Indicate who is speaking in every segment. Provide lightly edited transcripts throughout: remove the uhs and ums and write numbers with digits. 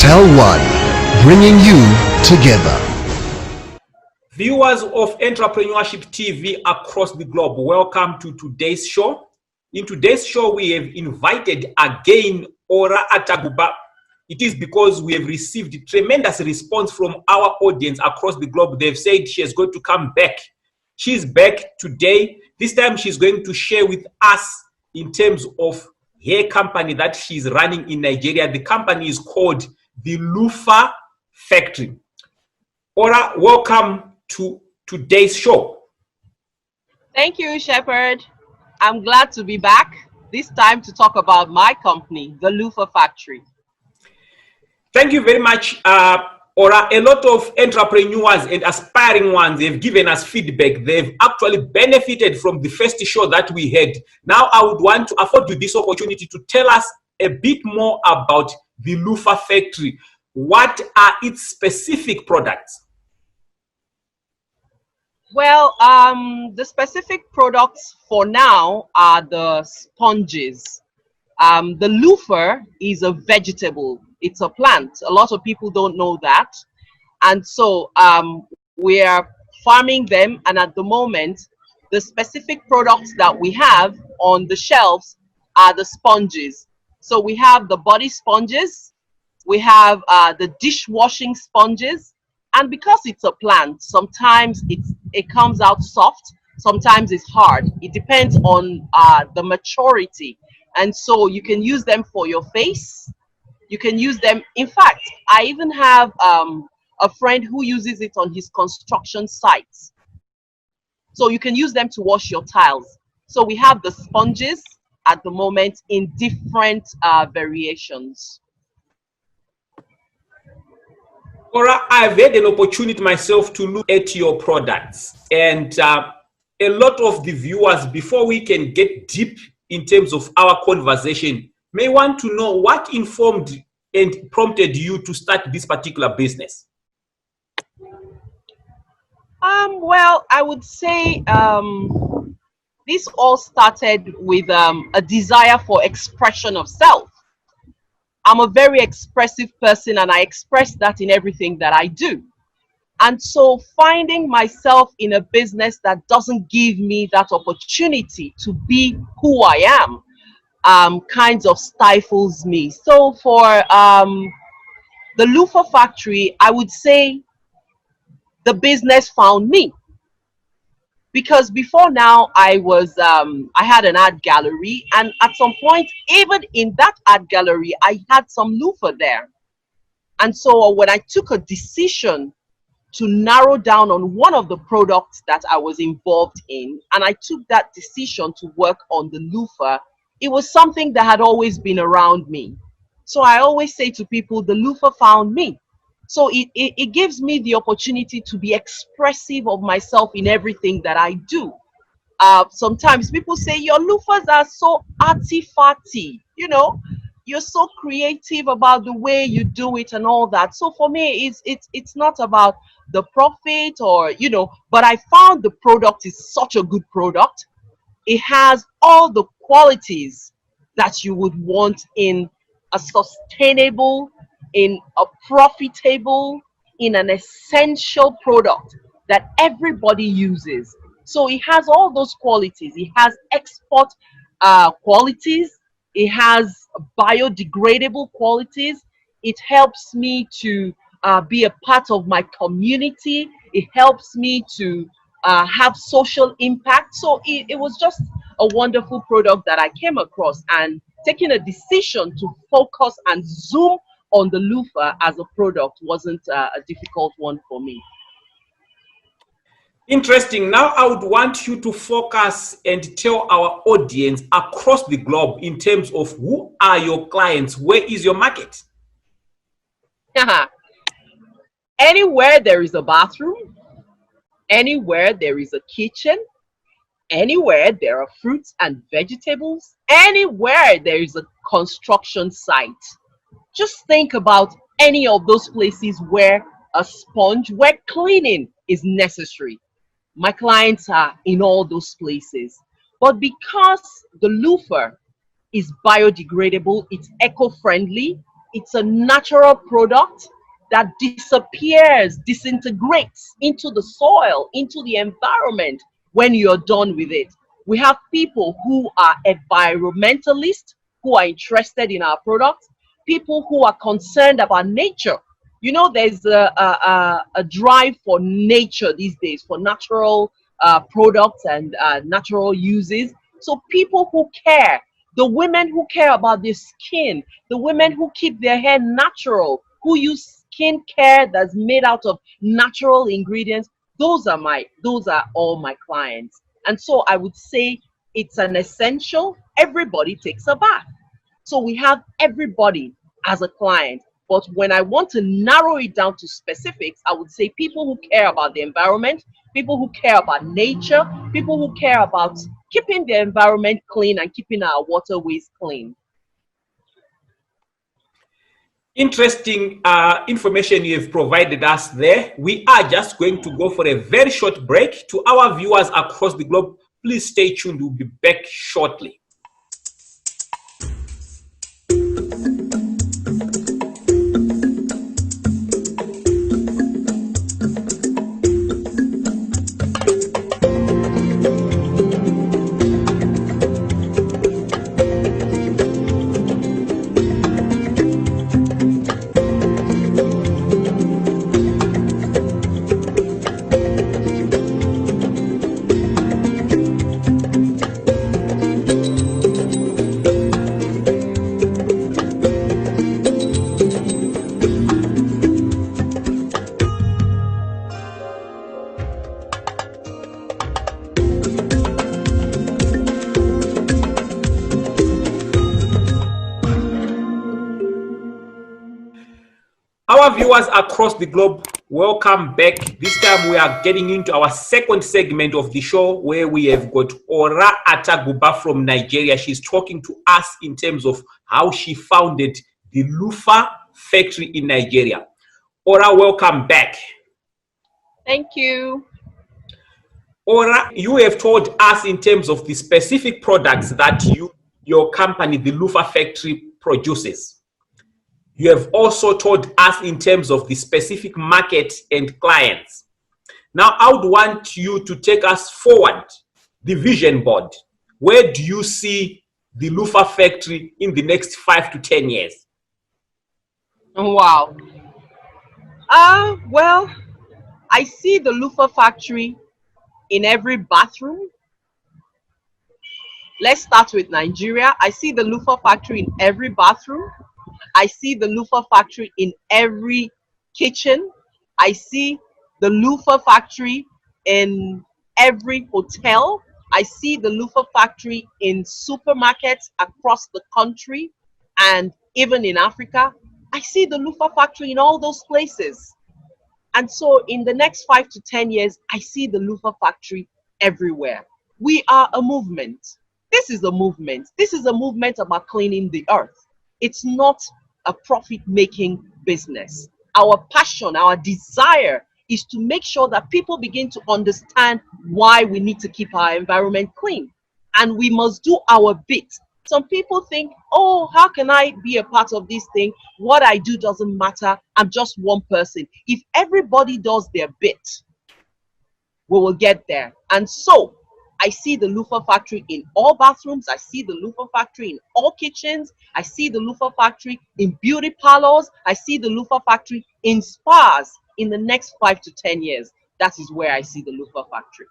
Speaker 1: Tell One, bringing you together.
Speaker 2: Viewers of Entrepreneurship TV across the globe, welcome to today's show. In today's show, we have invited again Ora Ataguba. It is because we have received tremendous response from our audience across the globe. They've said she is going to come back. She's back today. This time she's going to share with us in terms of her company that she's running in Nigeria. The company is called the Luffa Factory. Ora, welcome to today's show.
Speaker 3: Thank you, Shepherd. I'm glad to be back, this time to talk about my company, the Luffa Factory.
Speaker 2: Thank you very much, Ora. A lot of entrepreneurs and aspiring ones have given us feedback. They've actually benefited from the first show that we had. Now I would want to afford you this opportunity to tell us a bit more about the Luffa Factory. What are its specific products?
Speaker 3: Well, the specific products for now are the sponges. The Luffa is a vegetable. It's a plant. A lot of people don't know that. And so we are farming them. And at the moment, the specific products that we have on the shelves are the sponges. So we have the body sponges. We have the dishwashing sponges. And because it's a plant, sometimes it comes out soft, sometimes it's hard. It depends on the maturity. And so you can use them for your face. You can use them. In fact, I even have a friend who uses it on his construction sites. So you can use them to wash your tiles. So we have the sponges at the moment in different variations.
Speaker 2: Ora, I've had an opportunity myself to look at your products, and a lot of the viewers, before we can get deep in terms of our conversation, may want to know what informed and prompted you to start this particular business.
Speaker 3: Well, I would say this all started with a desire for expression of self. I'm a very expressive person, and I express that in everything that I do. And so finding myself in a business that doesn't give me that opportunity to be who I am kind of stifles me. So for the Luffa Factory, I would say the business found me. Because before now, I had an art gallery, and at some point, even in that art gallery, I had some Luffa there. And so when I took a decision to narrow down on one of the products that I was involved in, and I took that decision to work on the Luffa, it was something that had always been around me. So I always say to people, the Luffa found me. So it gives me the opportunity to be expressive of myself in everything that I do. Sometimes people say, your Luffas are so arty-farty, you know, you're so creative about the way you do it and all that. So for me, it's not about the profit or, you know, but I found the product is such a good product. It has all the qualities that you would want in a sustainable, in a profitable, in an essential product that everybody uses. So it has all those qualities. It has export qualities. It has biodegradable qualities. It helps me to be a part of my community. It helps me to have social impact. So it was just a wonderful product that I came across, and taking a decision to focus and zoom on the Luffa as a product wasn't a difficult one for me.
Speaker 2: Interesting. Now I would want you to focus and tell our audience across the globe in terms of who are your clients, where is your market?
Speaker 3: Anywhere there is a bathroom, anywhere there is a kitchen, anywhere there are fruits and vegetables, anywhere there is a construction site. Just think about any of those places where where cleaning is necessary. My clients are in all those places. But because the Luffa is biodegradable, it's eco-friendly, It's a natural product that disappears, disintegrates into the soil, into the environment when you're done with it. We have people who are environmentalists, who are interested in our products, people who are concerned about nature. You know, there's a drive for nature these days, for natural products and natural uses. So people who care, the women who care about their skin, the women who keep their hair natural, who use skincare that's made out of natural ingredients, those are all my clients. And so I would say it's an essential. Everybody takes a bath. So we have everybody as a client. But when I want to narrow it down to specifics, I would say people who care about the environment, people who care about nature, people who care about keeping the environment clean and keeping our waterways clean.
Speaker 2: Interesting information you have provided us there. We are just going to go for a very short break. To our viewers across the globe, please stay tuned. We'll be back shortly. Our viewers across the globe, welcome back. This time we are getting into our second segment of the show where we have got Ora Ataguba from Nigeria. She's talking to us in terms of how she founded the Luffa factory in Nigeria. Ora, welcome back.
Speaker 3: Thank you.
Speaker 2: Ora, you have told us in terms of the specific products that your company, the Luffa factory, produces. You have also told us in terms of the specific market and clients. Now, I would want you to take us forward, the vision board. Where do you see the Luffa factory in the next 5 to 10 years?
Speaker 3: Wow. Well, I see the Luffa factory in every bathroom. Let's start with Nigeria. I see the Luffa factory in every bathroom. I see the Luffa factory in every kitchen. I see the Luffa factory in every hotel. I see the Luffa factory in supermarkets across the country and even in Africa. I see the Luffa factory in all those places. And so in the next 5 to 10 years, I see the Luffa factory everywhere. We are a movement. This is a movement. This is a movement about cleaning the earth. It's not a profit-making business. Our passion, our desire is to make sure that people begin to understand why we need to keep our environment clean. And we must do our bit. Some people think, oh, how can I be a part of this thing? What I do doesn't matter. I'm just one person. If everybody does their bit, we will get there. And so I see the Luffa factory in all bathrooms. I see the Luffa factory in all kitchens. I see the Luffa factory in beauty parlors. I see the Luffa factory in spas in the next 5 to 10 years. That is where I see the Luffa factory.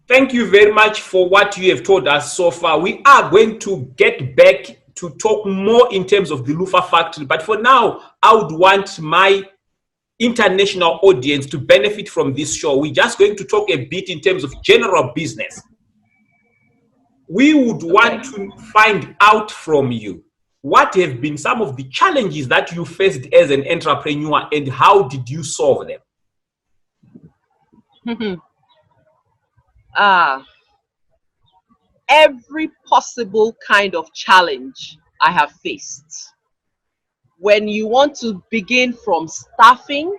Speaker 2: Thank you very much for what you have told us so far. We are going to get back to talk more in terms of the Luffa factory. But for now, I would want my international audience to benefit from this show. We're just going to talk a bit in terms of general business. We would want to find out from you what have been some of the challenges that you faced as an entrepreneur and how did you solve them?
Speaker 3: Every possible kind of challenge I have faced. When you want to begin from staffing,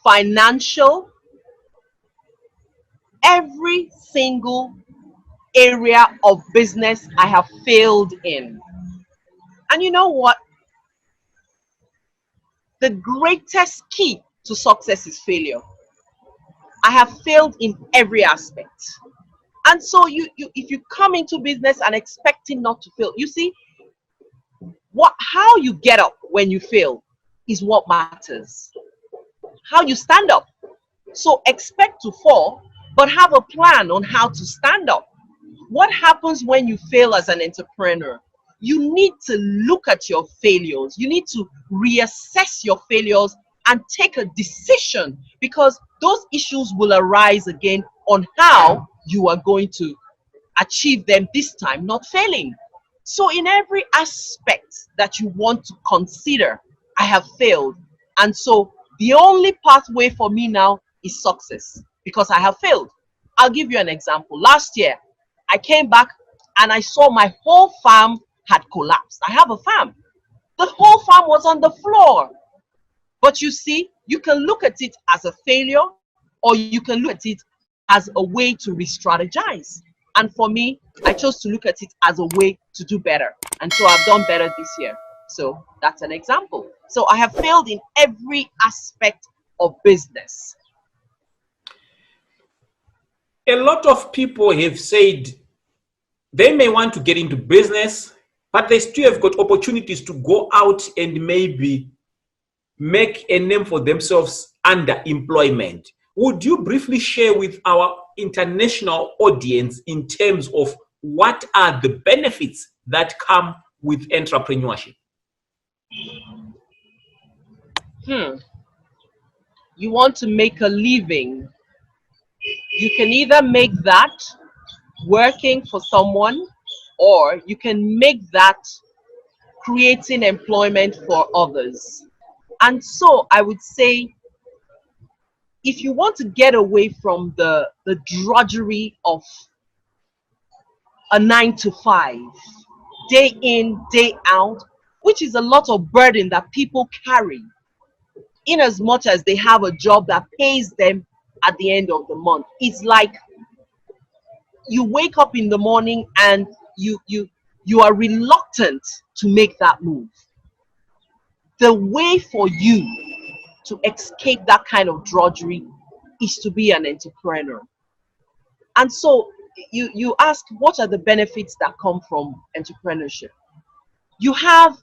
Speaker 3: financial, every single area of business I have failed in. And you know what? The greatest key to success is failure. I have failed in every aspect. And so if you come into business and expecting not to fail, you see, how you get up when you fail is what matters. How you stand up. So expect to fall, but have a plan on how to stand up. What happens when you fail as an entrepreneur? You need to look at your failures. You need to reassess your failures and take a decision, because those issues will arise again on how you are going to achieve them this time, not failing. So in every aspect that you want to consider, I have failed. And so the only pathway for me now is success, because I have failed. I'll give you an example. Last year, I came back and I saw my whole farm had collapsed. I have a farm. The whole farm was on the floor. But you see, you can look at it as a failure, or you can look at it as a way to re-strategize. And for me, I chose to look at it as a way to do better. And so I've done better this year. So that's an example. So I have failed in every aspect of business.
Speaker 2: A lot of people have said they may want to get into business, but they still have got opportunities to go out and maybe make a name for themselves under employment. Would you briefly share with our international audience in terms of what are the benefits that come with entrepreneurship?
Speaker 3: You want to make a living. You can either make that working for someone, or you can make that creating employment for others. And so I would say, if you want to get away from the drudgery of a 9 to 5, day in, day out, which is a lot of burden that people carry, in as much as they have a job that pays them at the end of the month. It's like you wake up in the morning and you are reluctant to make that move. The way for you to escape that kind of drudgery is to be an entrepreneur. And so you ask, what are the benefits that come from entrepreneurship? You have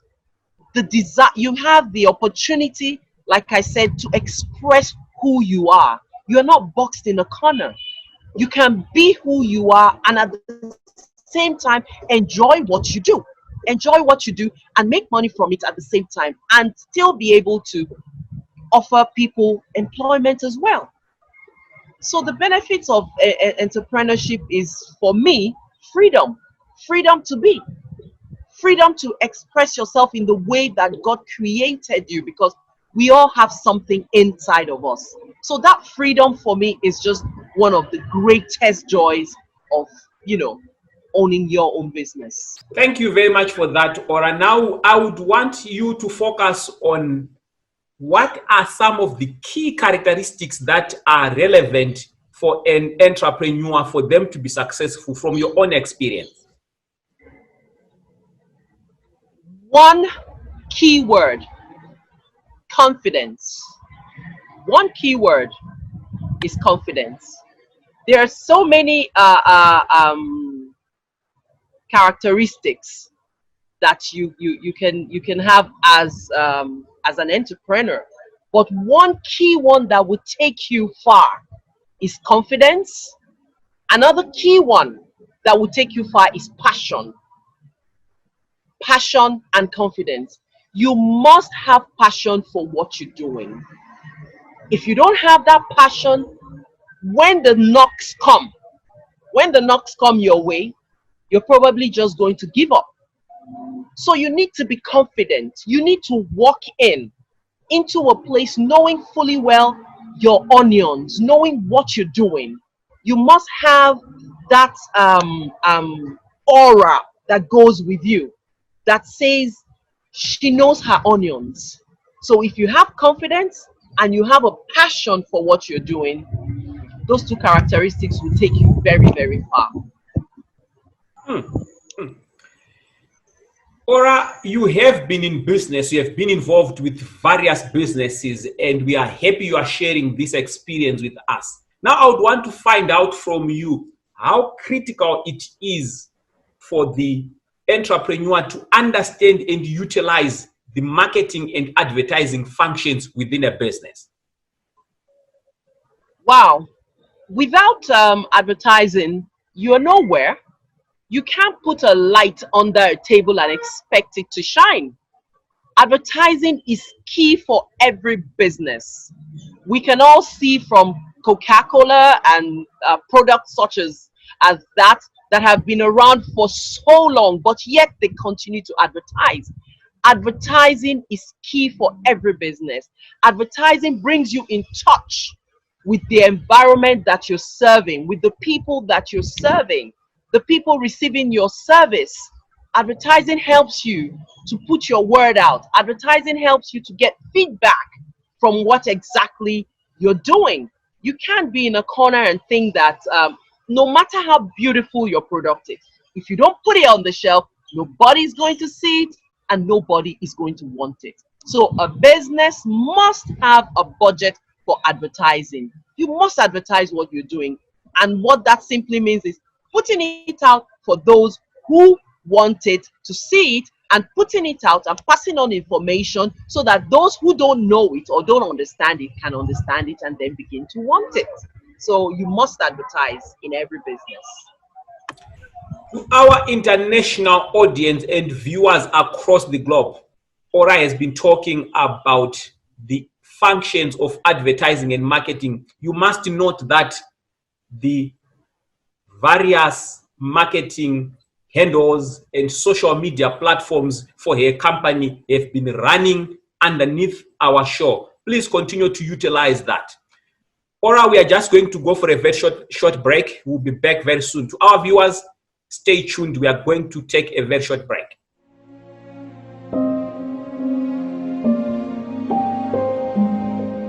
Speaker 3: the desire, you have the opportunity, like I said, to express who you are. You're not boxed in a corner. You can be who you are, and at the same time enjoy what you do. Enjoy what you do and make money from it at the same time, and still be able to offer people employment as well. So the benefits of entrepreneurship is, for me, freedom. Freedom to be. Freedom to express yourself in the way that God created you, because we all have something inside of us. So that freedom for me is just one of the greatest joys of, owning your own business.
Speaker 2: Thank you very much for that, Ora. Now, I would want you to focus on what are some of the key characteristics that are relevant for an entrepreneur for them to be successful from your own experience.
Speaker 3: One key word: confidence. One key word is confidence. There are so many characteristics that you can have as an entrepreneur, but one key one that would take you far is confidence. Another key one that would take you far is passion. Passion and confidence. You must have passion for what you're doing. If you don't have that passion, when the knocks come your way, you're probably just going to give up. So you need to be confident. You need to walk into a place knowing fully well your onions, knowing what you're doing. You must have that aura that goes with you, that says she knows her onions. So if you have confidence and you have a passion for what you're doing, those two characteristics will take you very, very far.
Speaker 2: Ora, you have been in business, you have been involved with various businesses, and we are happy you are sharing this experience with us. Now, I would want to find out from you how critical it is for the entrepreneur to understand and utilize the marketing and advertising functions within a business.
Speaker 3: Wow. Without advertising, you're nowhere. You can't put a light under a table and expect it to shine. Advertising is key for every business. We can all see from Coca-Cola and products such as that have been around for so long, but yet they continue to advertise. Advertising is key for every business. Advertising brings you in touch with the environment that you're serving, with the people that you're serving, the people receiving your service. Advertising helps you to put your word out. Advertising helps you to get feedback from what exactly you're doing. You can't be in a corner and think that no matter how beautiful your product is, if you don't put it on the shelf, nobody's going to see it and nobody is going to want it. So a business must have a budget for advertising. You must advertise what you're doing. And what that simply means is putting it out for those who want it to see it, and putting it out and passing on information so that those who don't know it or don't understand it can understand it and then begin to want it. So you must advertise in every business.
Speaker 2: To our international audience and viewers across the globe, Ora has been talking about the functions of advertising and marketing. You must note that the various marketing handles and social media platforms for her company have been running underneath our show. Please continue to utilize that. Ora, we are just going to go for a very short break. We'll be back very soon. To our viewers, stay tuned. We are going to take a very short break.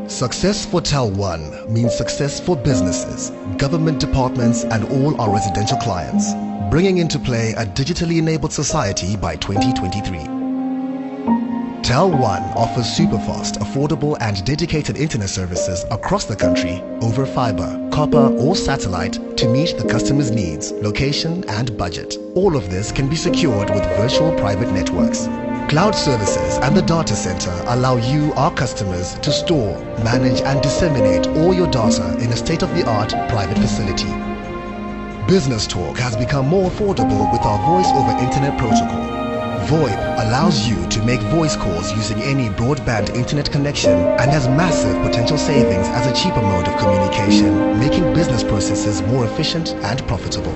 Speaker 1: Success for Tel 1 means success for businesses, government departments, and all our residential clients, bringing into play a digitally enabled society by 2023. Tel 1 offers superfast, affordable, and dedicated internet services across the country over fiber, copper, or satellite to meet the customer's needs, location, and budget. All of this can be secured with virtual private networks. Cloud services and the data center allow you, our customers, to store, manage, and disseminate all your data in a state-of-the-art private facility. Business talk has become more affordable with our voice over internet protocol. VoIP allows you to make voice calls using any broadband internet connection and has massive potential savings as a cheaper mode of communication, making business processes more efficient and profitable.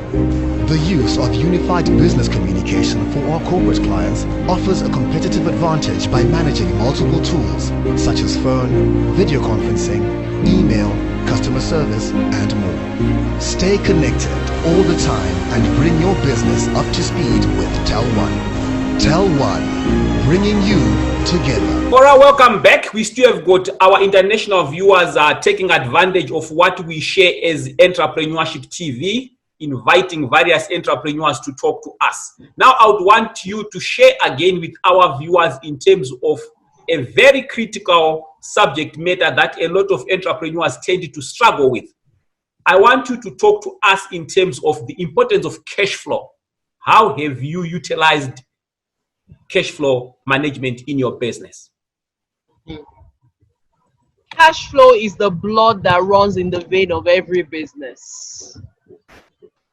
Speaker 1: The use of unified business communication for our corporate clients offers a competitive advantage by managing multiple tools such as phone, video conferencing, email, customer service, and more. Stay connected all the time and bring your business up to speed with Tel 1. Tel 1, bringing you together.
Speaker 2: Ora, welcome back. We still have got our international viewers taking advantage of what we share as Entrepreneurship TV, inviting various entrepreneurs to talk to us. Now, I would want you to share again with our viewers in terms of a very critical subject matter that a lot of entrepreneurs tend to struggle with. I want you to talk to us in terms of the importance of cash flow. How have you utilized cash flow management in your business?
Speaker 3: Cash flow is the blood that runs in the vein of every business.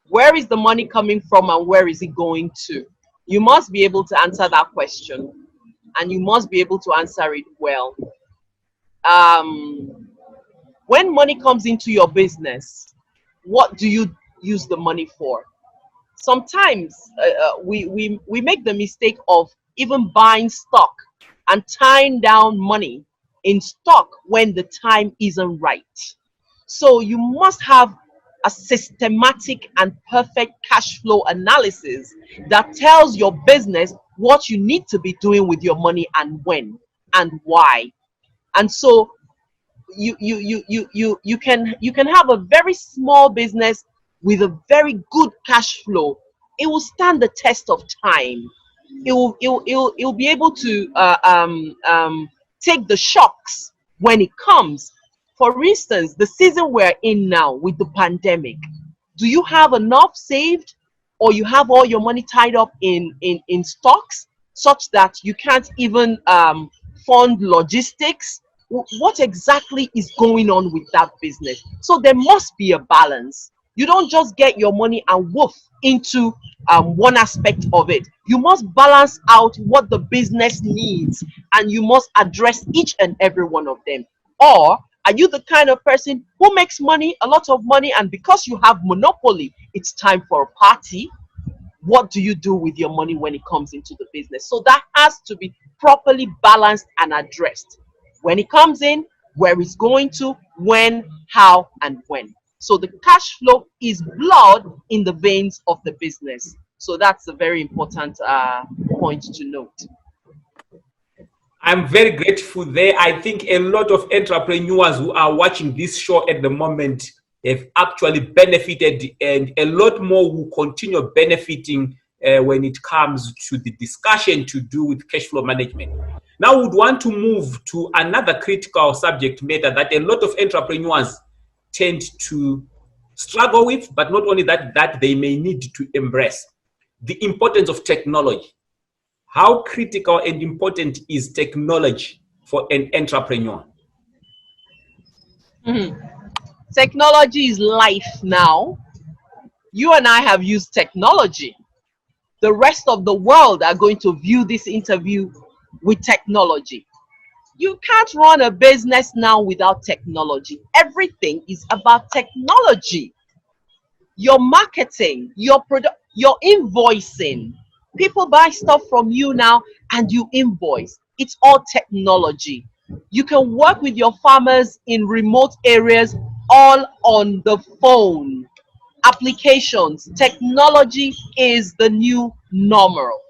Speaker 3: Where is the money coming from and where is it going to? You must be able to answer that question, and you must be able to answer it well. When money comes into your business, what do you use the money for? Sometimes we make the mistake of even buying stock and tying down money in stock when the time isn't right. So you must have a systematic and perfect cash flow analysis that tells your business what you need to be doing with your money and when and why. And so you can have a very small business with a very good cash flow. It will stand the test of time. It will be able to take the shocks when it comes. For instance, the season we're in now with the pandemic, do you have enough saved, or you have all your money tied up in stocks such that you can't even fund logistics? What exactly is going on with that business? So there must be a balance. You don't just get your money and woof into one aspect of it. You must balance out what the business needs, and you must address each and every one of them. Or are you the kind of person who makes money, a lot of money, and because you have monopoly, it's time for a party? What do you do with your money when it comes into the business? So that has to be properly balanced and addressed. When it comes in, where it's going to, when, how, and when. So the cash flow is blood in the veins of the business. So that's a very important point to note.
Speaker 2: I'm very grateful there. I think a lot of entrepreneurs who are watching this show at the moment have actually benefited, and a lot more will continue benefiting when it comes to the discussion to do with cash flow management. Now we would want to move to another critical subject matter that a lot of entrepreneurs tend to struggle with, but not only that, that they may need to embrace: the importance of technology. How critical and important is technology for an entrepreneur?
Speaker 3: Technology is life now. You and I have used technology. The rest of the world are going to view this interview with technology. You can't run a business now without technology. Everything is about technology. Your marketing, your product, your invoicing. People buy stuff from you now and you invoice. It's all technology. You can work with your farmers in remote areas all on the phone. Applications. Technology is the new normal.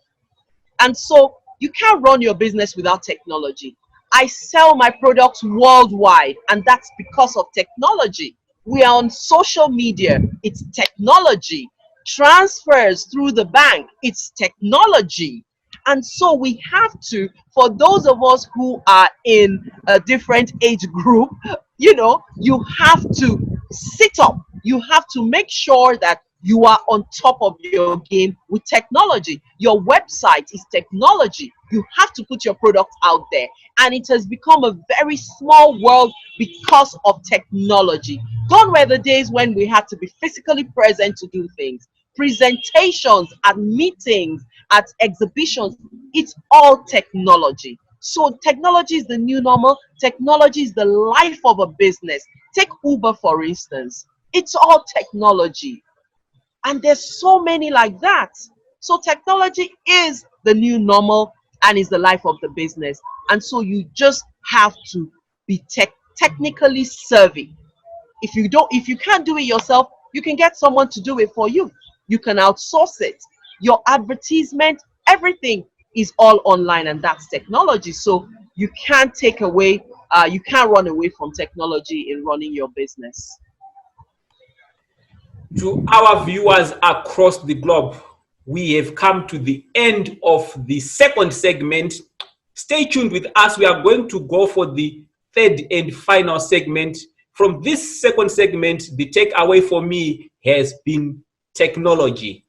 Speaker 3: And so you can't run your business without technology. I sell my products worldwide, and that's because of technology. We are on social media. It's technology. Transfers through the bank. It's technology. And so we have to, for those of us who are in a different age group, you have to sit up. You have to make sure that you are on top of your game with technology. Your website is technology. You have to put your product out there. And it has become a very small world because of technology. Gone were the days when we had to be physically present to do things. Presentations at meetings, at exhibitions, it's all technology. So technology is the new normal. Technology is the life of a business. Take Uber, for instance. It's all technology. And there's so many like that. So technology is the new normal and is the life of the business. And so you just have to be technically savvy. If you can't do it yourself, you can get someone to do it for you. You can outsource it. Your advertisement, everything is all online, and that's technology. So you can't you can't run away from technology in running your business.
Speaker 2: To our viewers across the globe, we have come to the end of the second segment. Stay tuned with us. We are going to go for the third and final segment. From this second segment, the takeaway for me has been technology.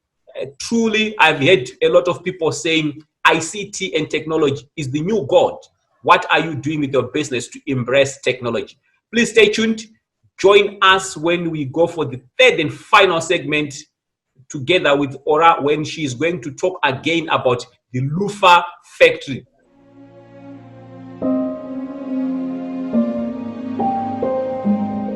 Speaker 2: Truly, I've heard a lot of people saying ICT and technology is the new God. What are you doing with your business to embrace technology? Please stay tuned. Join us when we go for the third and final segment together with Ora, when she is going to talk again about the Luffa factory.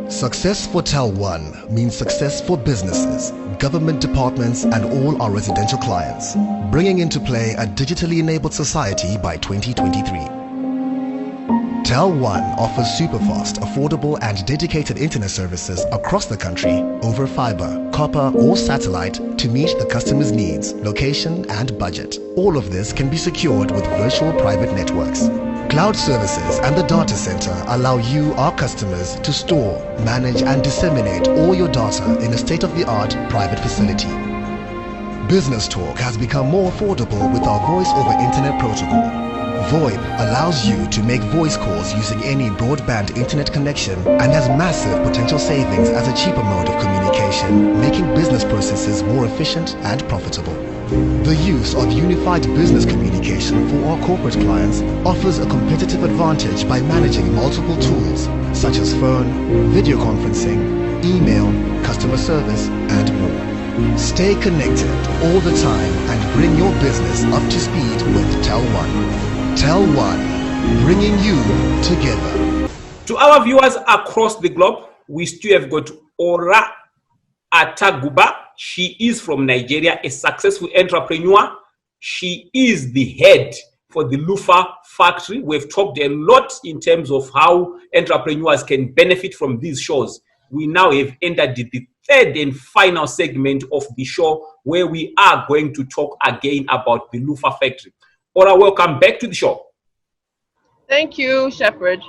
Speaker 1: Success for Tel 1 means success for businesses, government departments, and all our residential clients, bringing into play a digitally enabled society by 2023. Tel 1 offers superfast, affordable, and dedicated internet services across the country over fiber, copper, or satellite to meet the customer's needs, location, and budget. All of this can be secured with virtual private networks. Cloud services and the data center allow you, our customers, to store, manage, and disseminate all your data in a state-of-the-art private facility. Business talk has become more affordable with our voice over internet protocol. VoIP allows you to make voice calls using any broadband internet connection and has massive potential savings as a cheaper mode of communication, making business processes more efficient and profitable. The use of unified business communication for our corporate clients offers a competitive advantage by managing multiple tools such as phone, video conferencing, email, customer service, and more. Stay connected all the time and bring your business up to speed with Tel1. Tel1, bringing you together.
Speaker 2: To our viewers across the globe, we still have got Ora Ataguba. She is from Nigeria, a successful entrepreneur. She is the head for the Luffa factory. We've talked a lot in terms of how entrepreneurs can benefit from these shows. We now have entered the third and final segment of the show where we are going to talk again about the Luffa factory. Ora, welcome back to the show.
Speaker 3: Thank you, Shepherd.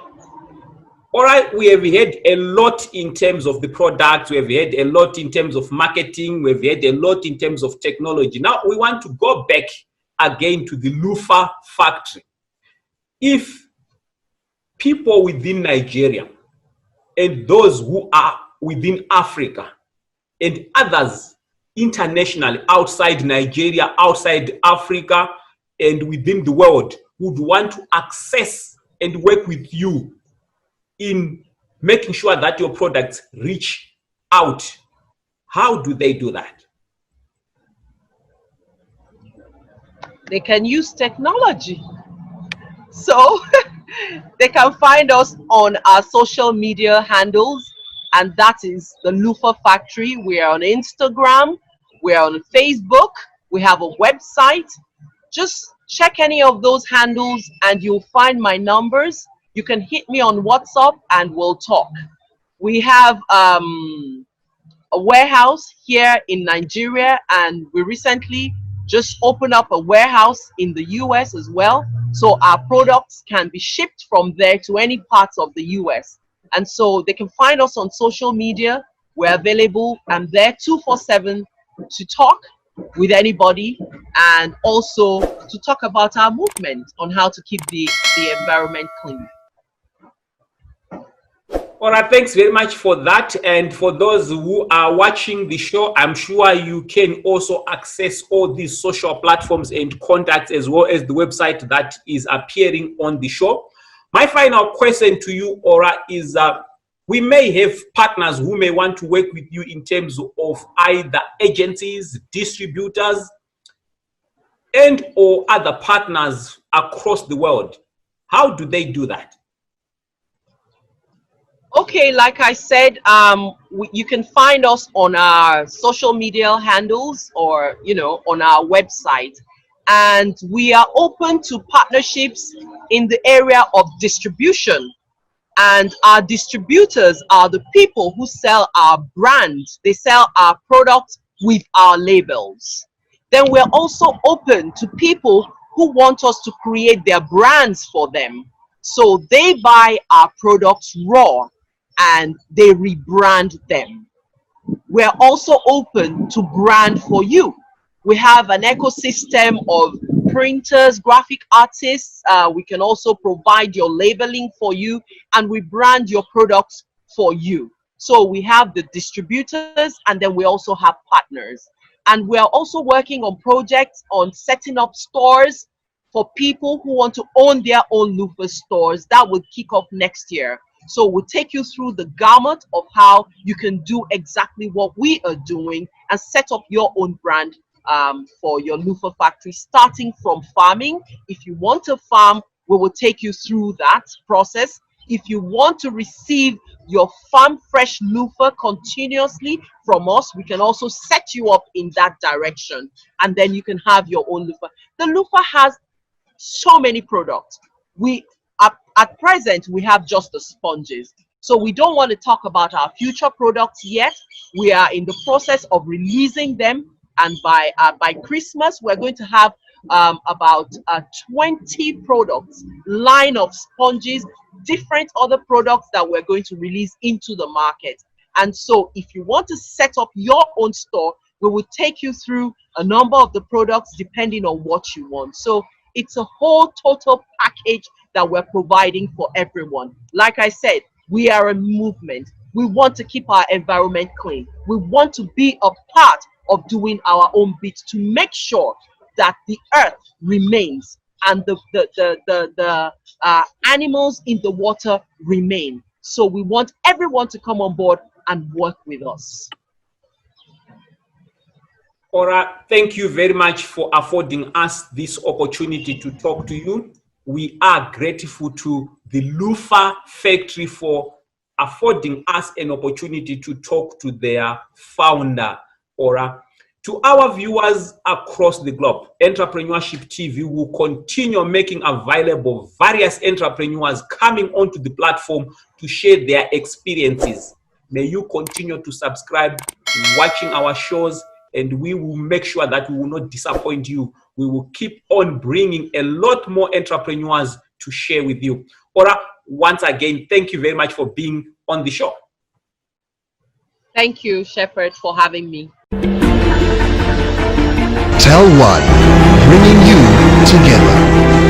Speaker 2: All right, we have had a lot in terms of the products. We have had a lot in terms of marketing. We've had a lot in terms of technology. Now we want to go back again to the Luffa factory. If people within Nigeria and those who are within Africa and others internationally outside Nigeria, outside Africa, and within the world would want to access and work with you in making sure that your products reach out, how do they do that?
Speaker 3: They can use technology. So they can find us on our social media handles, and that is the Luffa Factory. We are on Instagram, we are on Facebook, we have a website. Just check any of those handles and you'll find my numbers. You can hit me on WhatsApp and we'll talk. We have a warehouse here in Nigeria, and we recently just opened up a warehouse in the US as well. So our products can be shipped from there to any parts of the US. And so they can find us on social media. We're available. I'm there 247 to talk with anybody, and also to talk about our movement on how to keep the environment clean.
Speaker 2: All right, thanks very much for that. And for those who are watching the show, I'm sure you can also access all these social platforms and contacts as well as the website that is appearing on the show. My final question to you, Ora, is we may have partners who may want to work with you in terms of either agencies, distributors, and or other partners across the world. How do they do that?
Speaker 3: Okay, like I said, you can find us on our social media handles or, on our website. And we are open to partnerships in the area of distribution. And our distributors are the people who sell our brand. They sell our products with our labels. Then we're also open to people who want us to create their brands for them. So they buy our products raw and they rebrand them. We're also open to brand for you. We have an ecosystem of printers, graphic artists. We can also provide your labeling for you, and we brand your products for you. So we have the distributors, and then we also have partners. And we're also working on projects on setting up stores for people who want to own their own Luffa stores. That will kick off next year. So we'll take you through the gamut of how you can do exactly what we are doing and set up your own brand for your Luffa factory, starting from farming. If you want to farm, we will take you through that process. If you want to receive your farm fresh Luffa continuously from us, we can also set you up in that direction, and then you can have your own Luffa. The Luffa has so many products. At present, we have just the sponges. So we don't want to talk about our future products yet. We are in the process of releasing them. And by Christmas, we're going to have about 20 products, line of sponges, different other products that we're going to release into the market. And so if you want to set up your own store, We will take you through a number of the products depending on what you want. So it's a whole total package that we're providing for everyone. Like I said, we are a movement. We want to keep our environment clean. We want to be a part of doing our own bit to make sure that the earth remains and the animals in the water remain. So we want everyone to come on board and work with us.
Speaker 2: Ora, thank you very much for affording us this opportunity to talk to you. We are grateful to the Luffa factory for affording us an opportunity to talk to their founder, Ora. To our viewers across the globe, Entrepreneurship TV will continue making available various entrepreneurs coming onto the platform to share their experiences. May you continue to subscribe, watching our shows, and we will make sure that we will not disappoint you. We will keep on bringing a lot more entrepreneurs to share with you. Ora, once again, thank you very much for being on the show.
Speaker 3: Thank you, Shepherd, for having me.
Speaker 1: Tell One, bringing you together.